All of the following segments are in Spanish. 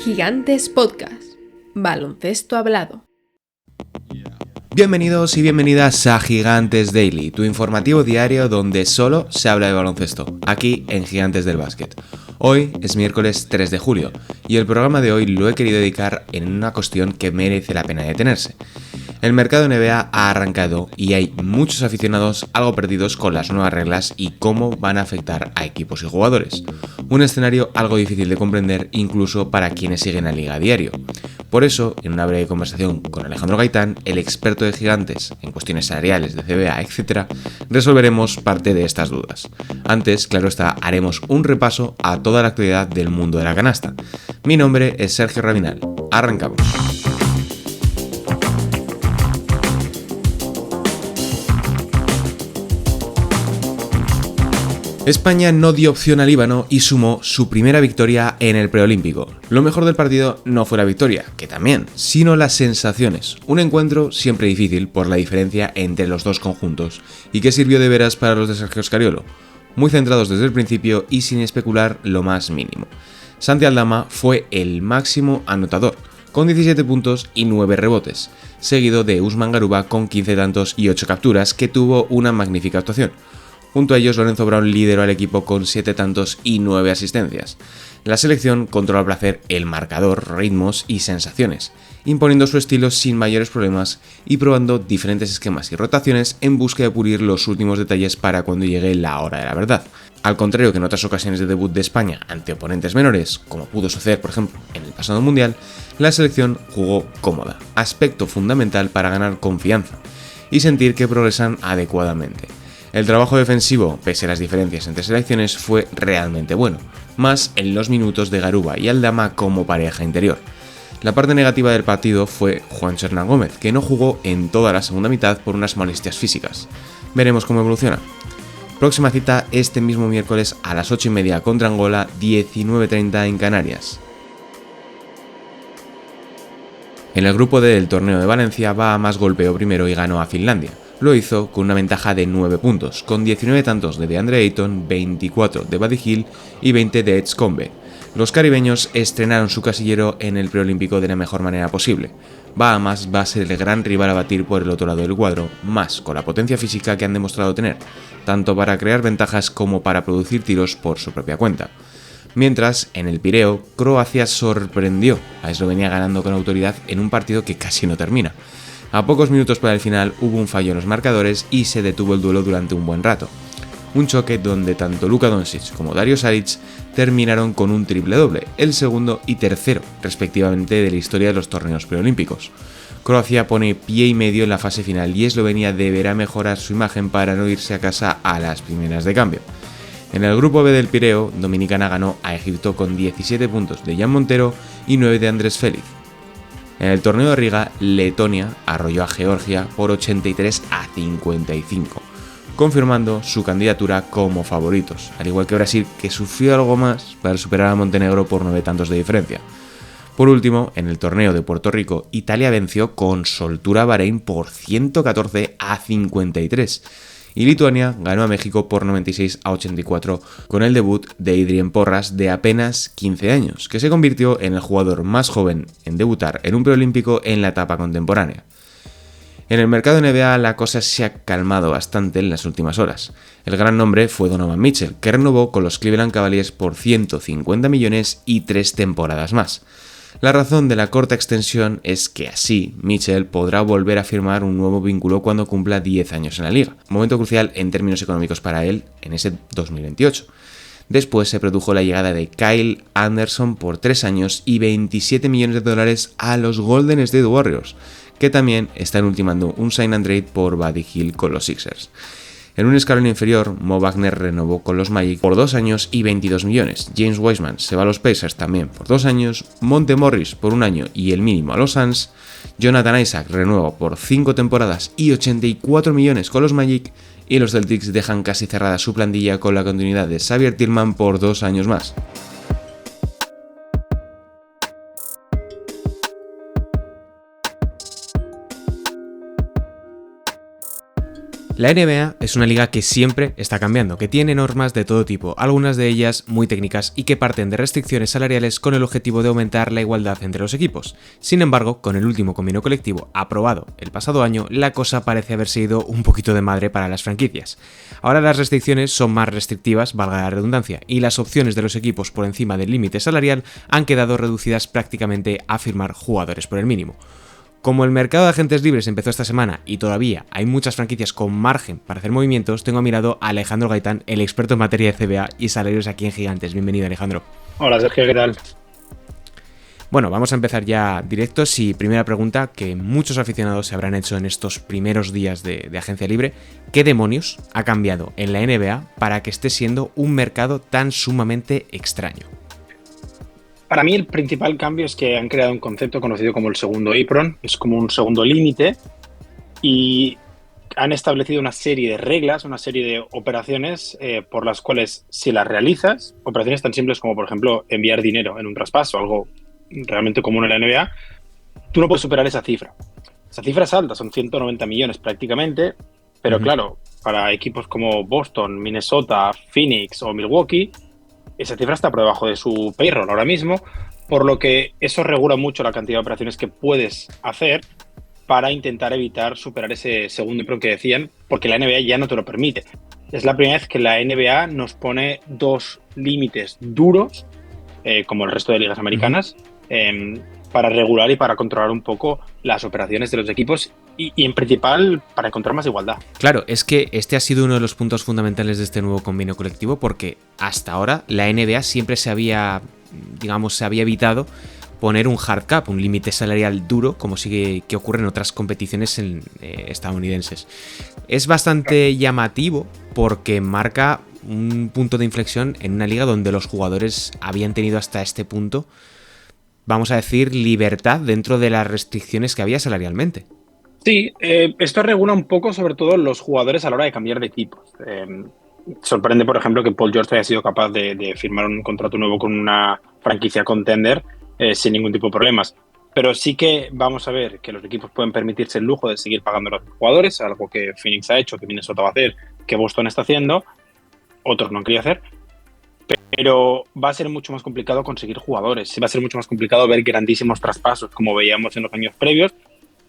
Gigantes Podcast, baloncesto hablado. Bienvenidos y bienvenidas a Gigantes Daily, tu informativo diario donde solo se habla de baloncesto, aquí en Gigantes del Básquet. Hoy es miércoles 3 de julio y el programa de hoy lo he querido dedicar en una cuestión que merece la pena detenerse. El mercado NBA ha arrancado y hay muchos aficionados algo perdidos con las nuevas reglas y cómo van a afectar a equipos y jugadores. Un escenario algo difícil de comprender incluso para quienes siguen la liga a diario. Por eso, en una breve conversación con Alejandro Gaitán, el experto de Gigantes en cuestiones salariales de CBA, etc., resolveremos parte de estas dudas. Antes, claro está, haremos un repaso a toda la actualidad del mundo de la canasta. Mi nombre es Sergio Rabinal. Arrancamos. España no dio opción a Líbano y sumó su primera victoria en el preolímpico. Lo mejor del partido no fue la victoria, que también, sino las sensaciones. Un encuentro siempre difícil por la diferencia entre los dos conjuntos y que sirvió de veras para los de Sergio Scariolo. Muy centrados desde el principio y sin especular lo más mínimo. Santi Aldama fue el máximo anotador, con 17 puntos y 9 rebotes, seguido de Usman Garuba con 15 tantos y 8 capturas, que tuvo una magnífica actuación. Junto a ellos, Lorenzo Brown lideró al equipo con 7 tantos y 9 asistencias. La selección controló al placer el marcador, ritmos y sensaciones, imponiendo su estilo sin mayores problemas y probando diferentes esquemas y rotaciones en busca de pulir los últimos detalles para cuando llegue la hora de la verdad. Al contrario que en otras ocasiones de debut de España ante oponentes menores, como pudo suceder por ejemplo en el pasado mundial, la selección jugó cómoda, aspecto fundamental para ganar confianza y sentir que progresan adecuadamente. El trabajo defensivo, pese a las diferencias entre selecciones, fue realmente bueno, más en los minutos de Garuba y Aldama como pareja interior. La parte negativa del partido fue Juancho Hernán Gómez, que no jugó en toda la segunda mitad por unas molestias físicas. Veremos cómo evoluciona. Próxima cita este mismo miércoles a las 8:30 contra Angola, 19:30 en Canarias. En el grupo D del torneo de Valencia, Bahamas golpeó primero y ganó a Finlandia. Lo hizo con una ventaja de 9 puntos, con 19 tantos de DeAndre Ayton, 24 de Buddy Hield y 20 de Edscombe. Los caribeños estrenaron su casillero en el preolímpico de la mejor manera posible. Bahamas va a ser el gran rival a batir por el otro lado del cuadro, más con la potencia física que han demostrado tener, tanto para crear ventajas como para producir tiros por su propia cuenta. Mientras, en el Pireo, Croacia sorprendió a Eslovenia ganando con autoridad en un partido que casi no termina. A pocos minutos para el final hubo un fallo en los marcadores y se detuvo el duelo durante un buen rato. Un choque donde tanto Luka Doncic como Dario Saric terminaron con un triple-doble, el segundo y tercero, respectivamente, de la historia de los torneos preolímpicos. Croacia pone pie y medio en la fase final y Eslovenia deberá mejorar su imagen para no irse a casa a las primeras de cambio. En el grupo B del Pireo, Dominicana ganó a Egipto con 17 puntos de Jan Montero y 9 de Andrés Félix. En el torneo de Riga, Letonia arrolló a Georgia por 83-55, confirmando su candidatura como favoritos, al igual que Brasil, que sufrió algo más para superar a Montenegro por 9 tantos de diferencia. Por último, en el torneo de Puerto Rico, Italia venció con soltura a Bahrein por 114-53, y Lituania ganó a México por 96-84 con el debut de Adrien Porras de apenas 15 años, que se convirtió en el jugador más joven en debutar en un preolímpico en la etapa contemporánea. En el mercado NBA la cosa se ha calmado bastante en las últimas horas. El gran nombre fue Donovan Mitchell, que renovó con los Cleveland Cavaliers por 150 millones y 3 temporadas más. La razón de la corta extensión es que así Mitchell podrá volver a firmar un nuevo vínculo cuando cumpla 10 años en la liga, momento crucial en términos económicos para él en ese 2028. Después se produjo la llegada de Kyle Anderson por 3 años y 27 millones de dólares a los Golden State Warriors, que también están ultimando un sign and trade por Buddy Hield con los Sixers. En un escalón inferior, Mo Wagner renovó con los Magic por 2 años y 22 millones. James Wiseman se va a los Pacers también por 2 años. Monte Morris por 1 año y el mínimo a los Suns. Jonathan Isaac renueva por 5 temporadas y 84 millones con los Magic. Y los Celtics dejan casi cerrada su plantilla con la continuidad de Xavier Tillman por 2 años más. La NBA es una liga que siempre está cambiando, que tiene normas de todo tipo, algunas de ellas muy técnicas y que parten de restricciones salariales con el objetivo de aumentar la igualdad entre los equipos. Sin embargo, con el último convenio colectivo aprobado el pasado año, la cosa parece haberse ido un poquito de madre para las franquicias. Ahora las restricciones son más restrictivas, valga la redundancia, y las opciones de los equipos por encima del límite salarial han quedado reducidas prácticamente a firmar jugadores por el mínimo. Como el mercado de agentes libres empezó esta semana y todavía hay muchas franquicias con margen para hacer movimientos, tengo a mi lado a Alejandro Gaitán, el experto en materia de CBA y salarios aquí en Gigantes. Bienvenido, Alejandro. Hola, Sergio, ¿qué tal? Bueno, vamos a empezar ya directos y primera pregunta que muchos aficionados se habrán hecho en estos primeros días de agencia libre. ¿Qué demonios ha cambiado en la NBA para que esté siendo un mercado tan sumamente extraño? Para mí el principal cambio es que han creado un concepto conocido como el segundo apron, es como un segundo límite, y han establecido una serie de reglas, una serie de operaciones por las cuales si las realizas, operaciones tan simples como por ejemplo enviar dinero en un traspaso, algo realmente común en la NBA, tú no puedes superar esa cifra. Esa cifra es alta, son 190 millones prácticamente, pero claro, para equipos como Boston, Minnesota, Phoenix o Milwaukee, esa cifra está por debajo de su payroll ahora mismo, por lo que eso regula mucho la cantidad de operaciones que puedes hacer para intentar evitar superar ese segundo apron que decían, porque la NBA ya no te lo permite. Es la primera vez que la NBA nos pone dos límites duros, como el resto de ligas americanas, para regular y para controlar un poco las operaciones de los equipos y en principal para encontrar más igualdad. Claro, es que este ha sido uno de los puntos fundamentales de este nuevo convenio colectivo porque hasta ahora la NBA siempre se había evitado poner un hard cap, un límite salarial duro, como sí que ocurre en otras competiciones estadounidenses. Es bastante llamativo porque marca un punto de inflexión en una liga donde los jugadores habían tenido hasta este punto, vamos a decir, libertad dentro de las restricciones que había salarialmente. Sí, esto regula un poco sobre todo los jugadores a la hora de cambiar de equipos. Sorprende, por ejemplo, que Paul George haya sido capaz de firmar un contrato nuevo con una franquicia contender sin ningún tipo de problemas. Pero sí que vamos a ver que los equipos pueden permitirse el lujo de seguir pagando a los jugadores, algo que Phoenix ha hecho, que Minnesota va a hacer, que Boston está haciendo, otros no han querido hacer. Pero va a ser mucho más complicado conseguir jugadores, va a ser mucho más complicado ver grandísimos traspasos como veíamos en los años previos.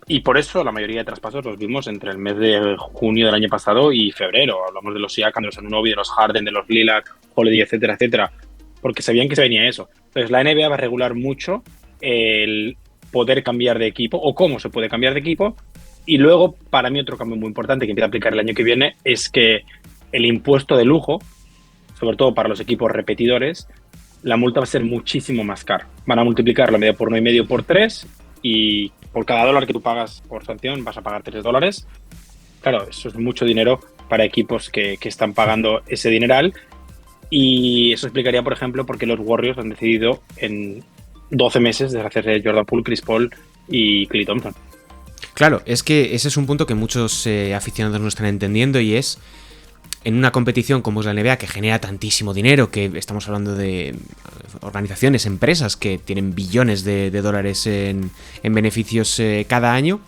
Y por eso la mayoría de traspasos los vimos entre el mes de junio del año pasado y febrero. Hablamos de los Siakam, de los Anunoby, de los Harden, de los Lillard, Holiday, etcétera, etcétera. Porque sabían que se venía eso. Entonces la NBA va a regular mucho el poder cambiar de equipo o cómo se puede cambiar de equipo. Y luego, para mí, otro cambio muy importante que empieza a aplicar el año que viene es que el impuesto de lujo, sobre todo para los equipos repetidores, la multa va a ser muchísimo más cara. Van a multiplicar la media por 1,5 por 3 y por cada dólar que tú pagas por sanción vas a pagar $3. Claro, eso es mucho dinero para equipos que están pagando ese dineral y eso explicaría, por ejemplo, por qué los Warriors han decidido en 12 meses deshacerse de Jordan Poole, Chris Paul y Klay Thompson. Claro, es que ese es un punto que muchos aficionados no están entendiendo y es en una competición como es la NBA que genera tantísimo dinero, que estamos hablando de organizaciones, empresas que tienen billones de dólares en beneficios cada año,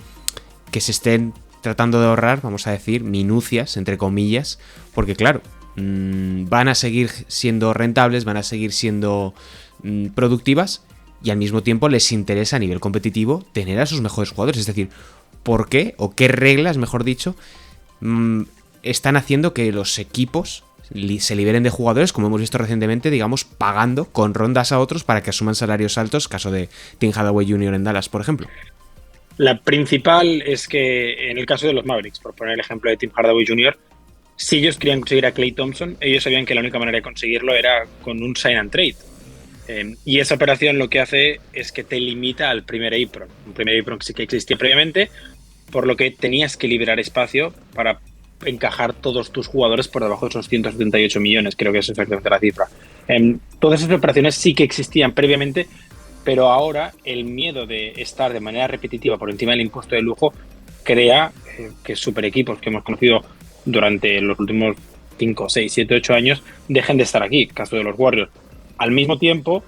que se estén tratando de ahorrar, vamos a decir, minucias, entre comillas, porque claro, van a seguir siendo rentables, van a seguir siendo productivas y al mismo tiempo les interesa a nivel competitivo tener a sus mejores jugadores, es decir, ¿por qué o qué reglas, mejor dicho, están haciendo que los equipos se liberen de jugadores, como hemos visto recientemente, digamos, pagando con rondas a otros para que asuman salarios altos, caso de Tim Hardaway Jr. en Dallas, por ejemplo? La principal es que en el caso de los Mavericks, por poner el ejemplo de Tim Hardaway Jr., si ellos querían conseguir a Klay Thompson, ellos sabían que la única manera de conseguirlo era con un sign and trade. Y esa operación lo que hace es que te limita al primer apron. Un primer apron que sí que existía previamente, por lo que tenías que liberar espacio para encajar todos tus jugadores por debajo de esos 178 millones, creo que es exactamente la cifra. Todas esas operaciones sí que existían previamente, pero ahora el miedo de estar de manera repetitiva por encima del impuesto de lujo crea que super equipos que hemos conocido durante los últimos 5, 6, 7, 8 años dejen de estar aquí, caso de los Warriors. Al mismo tiempo,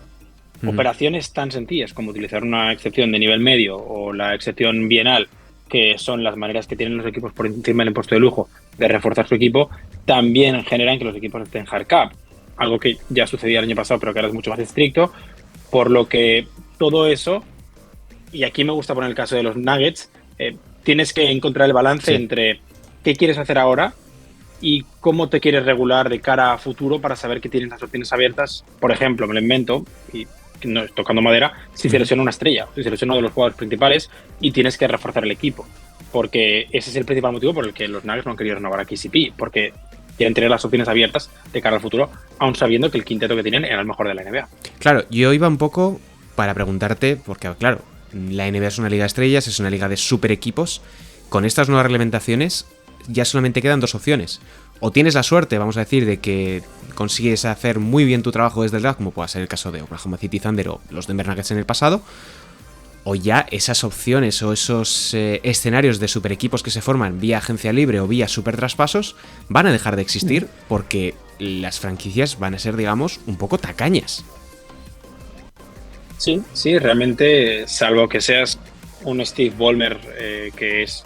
operaciones tan sencillas como utilizar una excepción de nivel medio o la excepción bienal, que son las maneras que tienen los equipos por encima del impuesto de lujo de reforzar su equipo, también generan que los equipos estén hard cap, algo que ya sucedía el año pasado, pero que ahora es mucho más estricto, por lo que todo eso, y aquí me gusta poner el caso de los Nuggets, tienes que encontrar el balance entre qué quieres hacer ahora y cómo te quieres regular de cara a futuro para saber que tienes las opciones abiertas. Por ejemplo, me lo invento, y no tocando madera, si se lesiona una estrella, si se lesiona uno de los jugadores principales y tienes que reforzar el equipo. Porque ese es el principal motivo por el que los Nuggets no han querido renovar a KCP, porque quieren tener las opciones abiertas de cara al futuro, aun sabiendo que el quinteto que tienen era el mejor de la NBA. Claro, yo iba un poco para preguntarte, porque claro, la NBA es una liga de estrellas, es una liga de super equipos. Con estas nuevas reglamentaciones ya solamente quedan dos opciones. O tienes la suerte, vamos a decir, de que consigues hacer muy bien tu trabajo desde el draft, como pueda ser el caso de Oklahoma City Thunder o los Denver Nuggets en el pasado, o ya esas opciones o esos escenarios de super equipos que se forman vía agencia libre o vía super traspasos van a dejar de existir porque las franquicias van a ser, digamos, un poco tacañas. Sí, realmente, salvo que seas un Steve Ballmer que es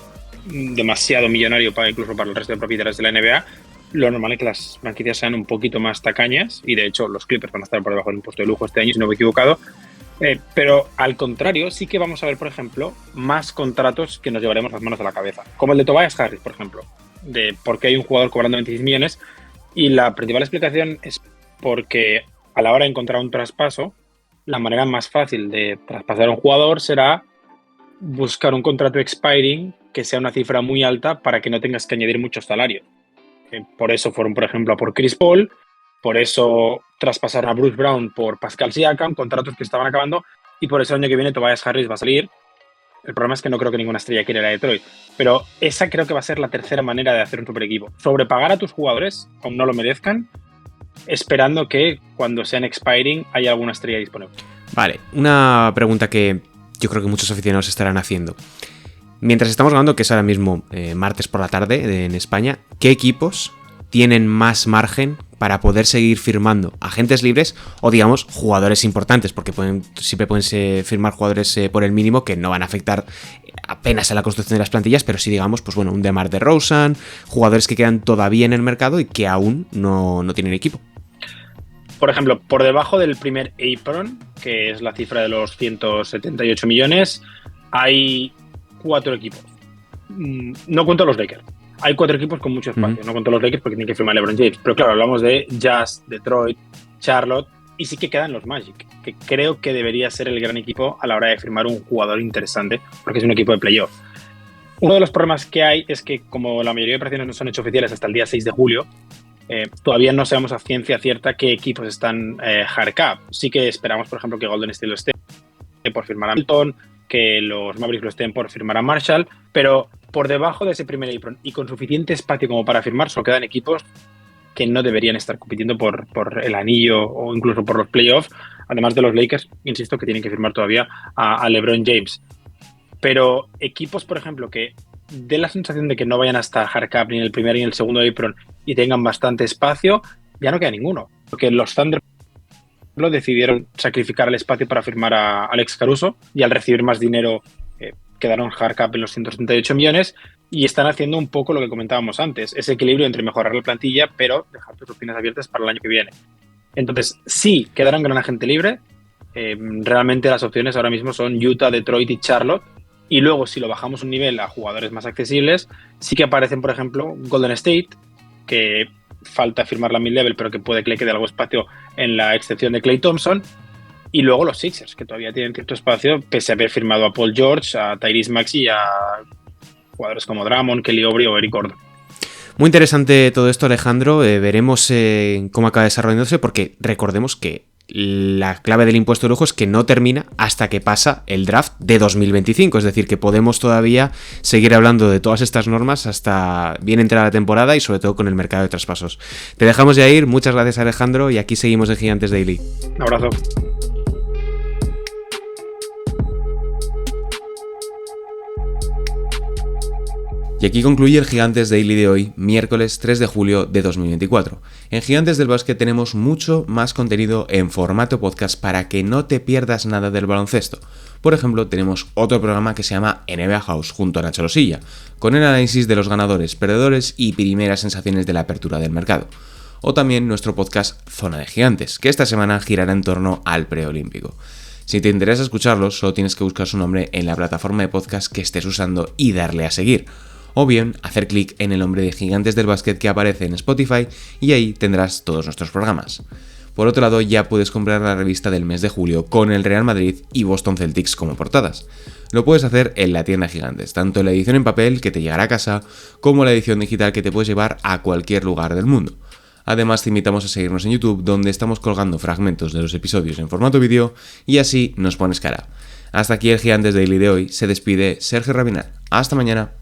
demasiado millonario incluso para el resto de propietarios de la NBA, lo normal es que las franquicias sean un poquito más tacañas, y de hecho los Clippers van a estar por debajo del impuesto de lujo este año, si no me he equivocado. Pero al contrario, sí que vamos a ver, por ejemplo, más contratos que nos llevaremos las manos a la cabeza, como el de Tobias Harris, por ejemplo, de por qué hay un jugador cobrando 26 millones, y la principal explicación es porque a la hora de encontrar un traspaso, la manera más fácil de traspasar a un jugador será buscar un contrato expiring que sea una cifra muy alta para que no tengas que añadir mucho salario. Por eso fueron, por ejemplo, a por Chris Paul, por eso traspasaron a Bruce Brown por Pascal Siakam, contratos que estaban acabando, y por eso el año que viene Tobias Harris va a salir. El problema es que no creo que ninguna estrella quiera ir a Detroit, pero esa creo que va a ser la tercera manera de hacer un super equipo. Sobrepagar a tus jugadores, aun no lo merezcan, esperando que cuando sean expiring haya alguna estrella disponible. Vale, una pregunta que yo creo que muchos aficionados estarán haciendo. Mientras estamos hablando, que es ahora mismo martes por la tarde en España, ¿qué equipos tienen más margen para poder seguir firmando agentes libres o, digamos, jugadores importantes? Porque siempre pueden firmar jugadores por el mínimo que no van a afectar apenas a la construcción de las plantillas, pero sí, digamos, pues bueno, un DeMar DeRozan, jugadores que quedan todavía en el mercado y que aún no tienen equipo. Por ejemplo, por debajo del primer apron, que es la cifra de los 178 millones, hay 4 equipos. No cuento los Lakers. Hay 4 equipos con mucho espacio. No cuento los Lakers porque tienen que firmar LeBron James. Pero claro, hablamos de Jazz, Detroit, Charlotte, y sí que quedan los Magic, que creo que debería ser el gran equipo a la hora de firmar un jugador interesante, porque es un equipo de playoff. Uno de los problemas que hay es que, como la mayoría de operaciones no son hechas oficiales hasta el día 6 de julio, todavía no sabemos a ciencia cierta qué equipos están hard cap. Sí que esperamos, por ejemplo, que Golden State lo esté por firmar a Milton, que los Mavericks lo estén por firmar a Marshall, pero por debajo de ese primer apron y con suficiente espacio como para firmar, solo quedan equipos que no deberían estar compitiendo por el anillo o incluso por los playoffs, además de los Lakers, insisto, que tienen que firmar todavía a LeBron James. Pero equipos, por ejemplo, que den la sensación de que no vayan a estar hard cap ni en el primer ni en el segundo apron y tengan bastante espacio, ya no queda ninguno, porque los Thunder decidieron sacrificar el espacio para firmar a Alex Caruso, y al recibir más dinero quedaron hard cap en los 178 millones y están haciendo un poco lo que comentábamos antes, ese equilibrio entre mejorar la plantilla pero dejar tus opciones abiertas para el año que viene. Entonces, sí, quedaron gran agente libre. Realmente las opciones ahora mismo son Utah, Detroit y Charlotte, y luego si lo bajamos un nivel a jugadores más accesibles, sí que aparecen, por ejemplo, Golden State, que falta firmar la mid-level, pero que puede que le quede algo espacio en la excepción de Klay Thompson. Y luego los Sixers, que todavía tienen cierto espacio, pese a haber firmado a Paul George, a Tyrese Maxey y a jugadores como Drummond, Kelly Oubre o Eric Gordon. Muy interesante todo esto, Alejandro. Veremos cómo acaba desarrollándose, porque recordemos que la clave del impuesto de lujo es que no termina hasta que pasa el draft de 2025, es decir, que podemos todavía seguir hablando de todas estas normas hasta bien entrada la temporada y sobre todo con el mercado de traspasos. Te dejamos ya ir, muchas gracias, Alejandro, y aquí seguimos en Gigantes Daily. Un abrazo. Y Y aquí concluye el Gigantes Daily de hoy, miércoles 3 de julio de 2024. En Gigantes del Básquet tenemos mucho más contenido en formato podcast para que no te pierdas nada del baloncesto. Por ejemplo, tenemos otro programa que se llama NBA House junto a Nacho Losilla, con el análisis de los ganadores, perdedores y primeras sensaciones de la apertura del mercado. O también nuestro podcast Zona de Gigantes, que esta semana girará en torno al preolímpico. Si te interesa escucharlos, solo tienes que buscar su nombre en la plataforma de podcast que estés usando y darle a seguir. O bien, hacer clic en el nombre de Gigantes del Básquet que aparece en Spotify y ahí tendrás todos nuestros programas. Por otro lado, ya puedes comprar la revista del mes de julio con el Real Madrid y Boston Celtics como portadas. Lo puedes hacer en la tienda Gigantes, tanto la edición en papel que te llegará a casa, como la edición digital que te puedes llevar a cualquier lugar del mundo. Además, te invitamos a seguirnos en YouTube, donde estamos colgando fragmentos de los episodios en formato vídeo y así nos pones cara. Hasta aquí el Gigantes Daily de hoy. Se despide Sergio Rabinal. Hasta mañana.